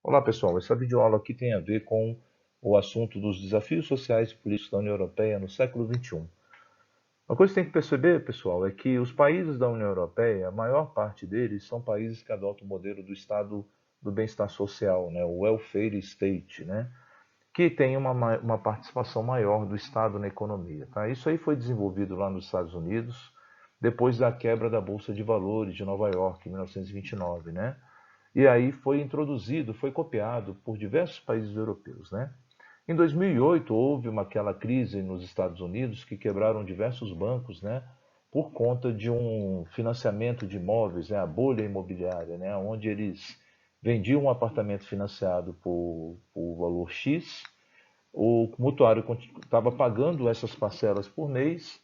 Olá pessoal, essa videoaula aqui tem a ver com o assunto dos desafios sociais e políticos da União Europeia no século XXI. Uma coisa que tem que perceber, pessoal, é que os países da União Europeia, a maior parte deles são países que adotam o modelo do Estado do bem-estar social, né, o welfare state, né, que tem uma participação maior do Estado na economia. Tá? Isso aí foi desenvolvido lá nos Estados Unidos, depois da quebra da Bolsa de Valores de Nova York, em 1929, né? E aí foi introduzido, foi copiado por diversos países europeus, né? Em 2008 houve aquela crise nos Estados Unidos que quebraram diversos bancos, né? Por conta de um financiamento de imóveis, né? A bolha imobiliária, né? Onde eles vendiam um apartamento financiado por valor X, o mutuário estava pagando essas parcelas por mês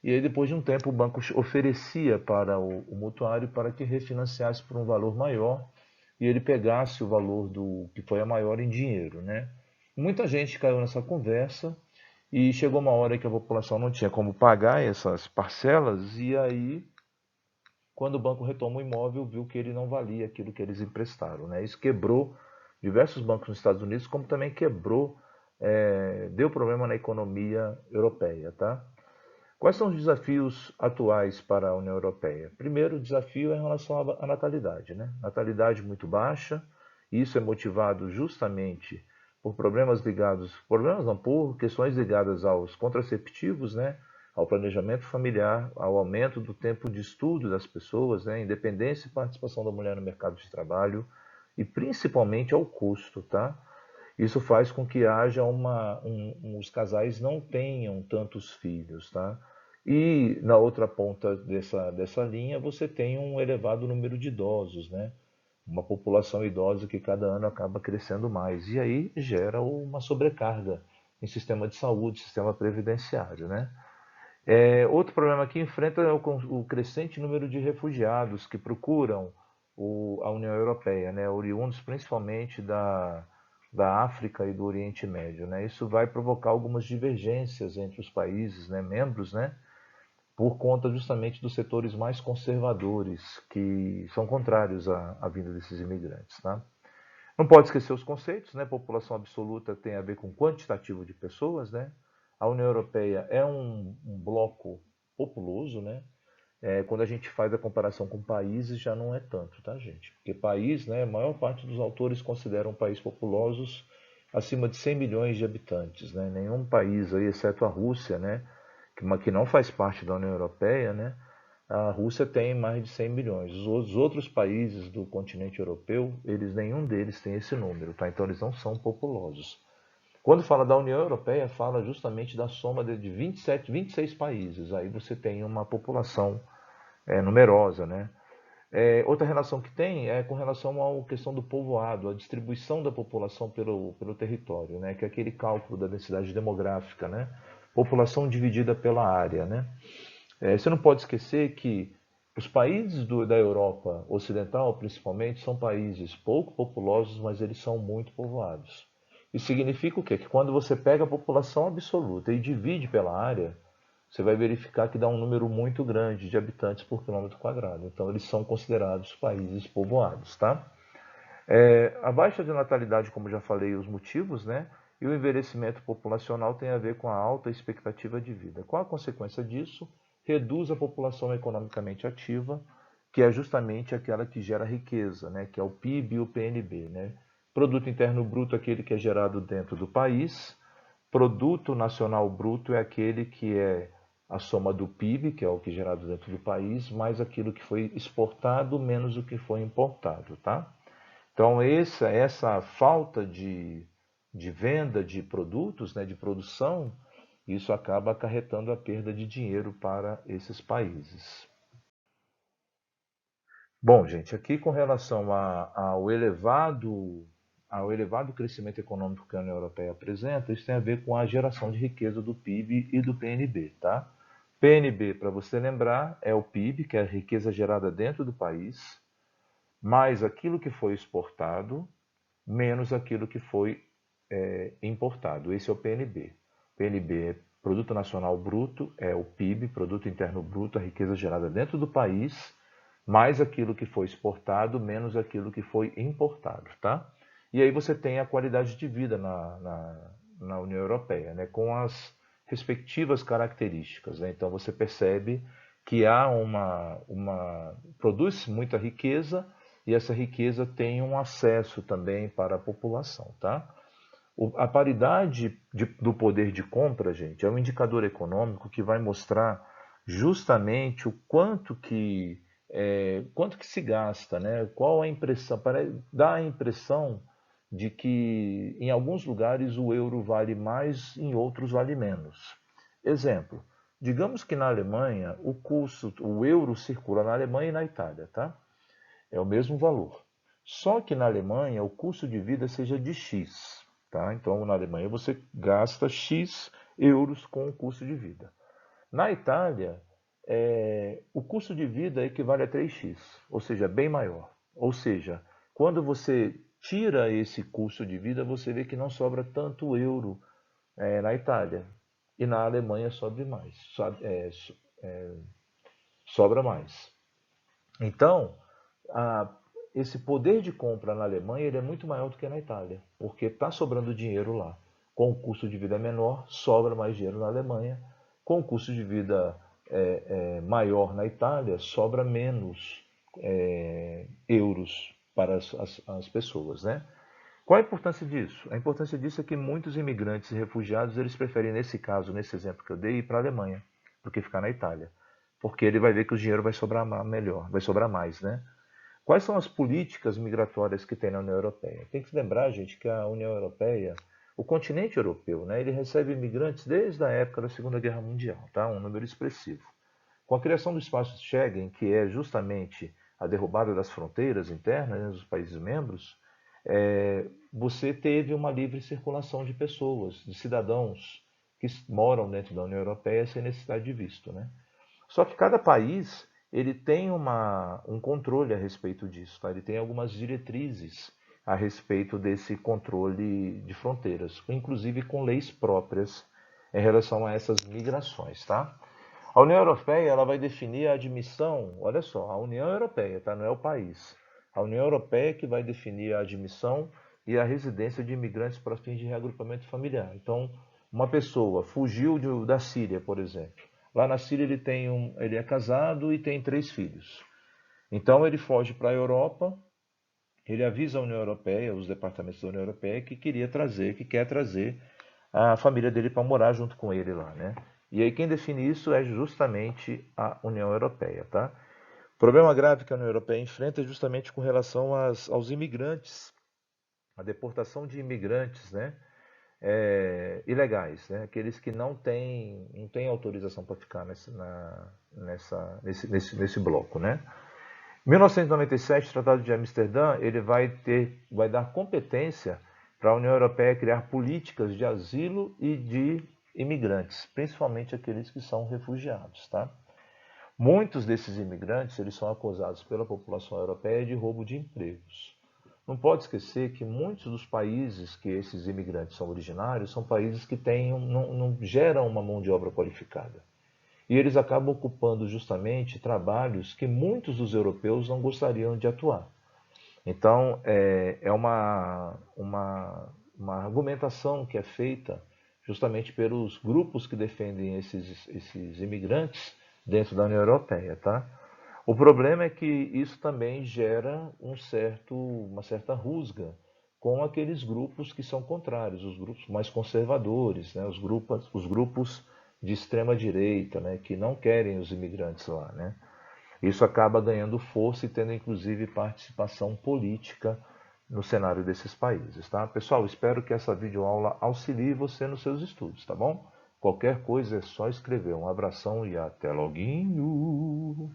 e aí depois de um tempo o banco oferecia para o mutuário para que refinanciasse por um valor maior e ele pegasse o valor do que foi a maior em dinheiro, né? Muita gente caiu nessa conversa e chegou uma hora que a população não tinha como pagar essas parcelas e aí, quando o banco retoma o imóvel, viu que ele não valia aquilo que eles emprestaram, né? Isso quebrou diversos bancos nos Estados Unidos, como também quebrou, deu problema na economia europeia, tá? Quais são os desafios atuais para a União Europeia? Primeiro, o desafio é em relação à natalidade, né? Natalidade muito baixa, e isso é motivado justamente por problemas não, por questões ligadas aos contraceptivos, né? Ao planejamento familiar, ao aumento do tempo de estudo das pessoas, né? Independência e participação da mulher no mercado de trabalho e principalmente ao custo, tá? Isso faz com que haja os casais não tenham tantos filhos, tá? E na outra ponta dessa linha você tem um elevado número de idosos, né? Uma população idosa que cada ano acaba crescendo mais. E aí gera uma sobrecarga em sistema de saúde, sistema previdenciário, né? Outro problema que enfrenta é o crescente número de refugiados que procuram a União Europeia, né? Oriundos principalmente da África e do Oriente Médio, né? Isso vai provocar algumas divergências entre os países, né, membros, né, por conta justamente dos setores mais conservadores que são contrários à vinda desses imigrantes, tá? Não pode esquecer os conceitos, né? População absoluta tem a ver com quantitativo de pessoas, né? A União Europeia é um bloco populoso, né? Quando a gente faz a comparação com países, já não é tanto, tá, gente? Porque país, né, a maior parte dos autores consideram países populosos acima de 100 milhões de habitantes, né? Nenhum país aí, exceto a Rússia, né, que não faz parte da União Europeia, né? A Rússia tem mais de 100 milhões. Os outros países do continente europeu, nenhum deles tem esse número, tá? Então eles não são populosos. Quando fala da União Europeia, fala justamente da soma de 27, 26 países. Aí você tem uma população numerosa, né? Outra relação que tem é com relação à questão do povoado, a distribuição da população pelo território, né? Que é aquele cálculo da densidade demográfica, né? População dividida pela área, né? Você não pode esquecer que os países da Europa Ocidental, principalmente, são países pouco populosos, mas eles são muito povoados. Isso significa o quê? Que quando você pega a população absoluta e divide pela área, você vai verificar que dá um número muito grande de habitantes por quilômetro quadrado. Então, eles são considerados países povoados, tá? A baixa de natalidade, como já falei, os motivos, né? E o envelhecimento populacional tem a ver com a alta expectativa de vida. Qual a consequência disso? Reduz a população economicamente ativa, que é justamente aquela que gera riqueza, né? Que é o PIB e o PNB, né? Produto Interno Bruto, aquele que é gerado dentro do país. Produto Nacional Bruto é aquele que é a soma do PIB, que é o que é gerado dentro do país, mais aquilo que foi exportado menos o que foi importado, tá? Então, essa falta de venda de produtos, né, de produção, isso acaba acarretando a perda de dinheiro para esses países. Bom, gente, aqui com relação ao elevado crescimento econômico que a União Europeia apresenta, isso tem a ver com a geração de riqueza do PIB e do PNB, tá? PNB, para você lembrar, é o PIB, que é a riqueza gerada dentro do país, mais aquilo que foi exportado, menos aquilo que foi importado. Esse é o PNB. PNB é Produto Nacional Bruto, é o PIB, Produto Interno Bruto, a riqueza gerada dentro do país, mais aquilo que foi exportado, menos aquilo que foi importado, tá? E aí você tem a qualidade de vida na União Europeia, né, com as respectivas características, né? Então você percebe que há produz muita riqueza e essa riqueza tem um acesso também para a população, tá? A paridade do poder de compra, gente, é um indicador econômico que vai mostrar justamente o quanto que se gasta, né? Qual a impressão, dá a impressão de que em alguns lugares o euro vale mais, em outros vale menos. Exemplo, digamos que na Alemanha o euro circula na Alemanha e na Itália, tá? É o mesmo valor. Só que na Alemanha o custo de vida seja de X, tá? Então na Alemanha você gasta X euros com o custo de vida. Na Itália, o custo de vida equivale a 3x, ou seja, bem maior. Ou seja, quando você tira esse custo de vida, você vê que não sobra tanto euro na Itália. E na Alemanha sobra mais. Sobra mais. Então, a, esse poder de compra na Alemanha ele é muito maior do que na Itália, porque está sobrando dinheiro lá. Com o custo de vida menor, sobra mais dinheiro na Alemanha. Com o custo de vida maior na Itália, sobra menos euros para as pessoas, né? Qual a importância disso? A importância disso é que muitos imigrantes e refugiados, eles preferem, nesse caso, nesse exemplo que eu dei, ir para a Alemanha, do que ficar na Itália. Porque ele vai ver que o dinheiro vai sobrar melhor, vai sobrar mais, né? Quais são as políticas migratórias que tem na União Europeia? Tem que se lembrar, gente, que a União Europeia, o continente europeu, né, ele recebe imigrantes desde a época da Segunda Guerra Mundial, tá? Um número expressivo. Com a criação do espaço Schengen, que é justamente a derrubada das fronteiras internas, né, dos países membros, você teve uma livre circulação de pessoas, de cidadãos que moram dentro da União Europeia sem necessidade de visto, né? Só que cada país ele tem um controle a respeito disso, tá? Ele tem algumas diretrizes a respeito desse controle de fronteiras, inclusive com leis próprias em relação a essas migrações, tá? A União Europeia ela vai definir a admissão, olha só, a União Europeia, tá? Não é o país. A União Europeia que vai definir a admissão e a residência de imigrantes para fins de reagrupamento familiar. Então, uma pessoa fugiu da Síria, por exemplo. Lá na Síria ele é casado e tem 3 filhos. Então ele foge para a Europa, ele avisa a União Europeia, os departamentos da União Europeia, que quer trazer a família dele para morar junto com ele lá, né? E aí quem define isso é justamente a União Europeia, tá? O problema grave que a União Europeia enfrenta é justamente com relação aos imigrantes, a deportação de imigrantes, né? Ilegais, né? Aqueles que não têm autorização para ficar nesse bloco, né? Em 1997, o Tratado de Amsterdã ele vai dar competência para a União Europeia criar políticas de asilo e de imigrantes, principalmente aqueles que são refugiados, tá? Muitos desses imigrantes eles são acusados pela população europeia de roubo de empregos. Não pode esquecer que muitos dos países que esses imigrantes são originários são países que não geram uma mão de obra qualificada. E eles acabam ocupando justamente trabalhos que muitos dos europeus não gostariam de atuar. Então, é uma argumentação que é feita justamente pelos grupos que defendem esses imigrantes dentro da União Europeia, tá? O problema é que isso também gera uma certa rusga com aqueles grupos que são contrários, os grupos mais conservadores, né? Os grupos de extrema direita, né? Que não querem os imigrantes lá, né? Isso acaba ganhando força e tendo inclusive participação política no cenário desses países, tá? Pessoal, espero que essa videoaula auxilie você nos seus estudos, tá bom? Qualquer coisa é só escrever. Um abração e até loguinho!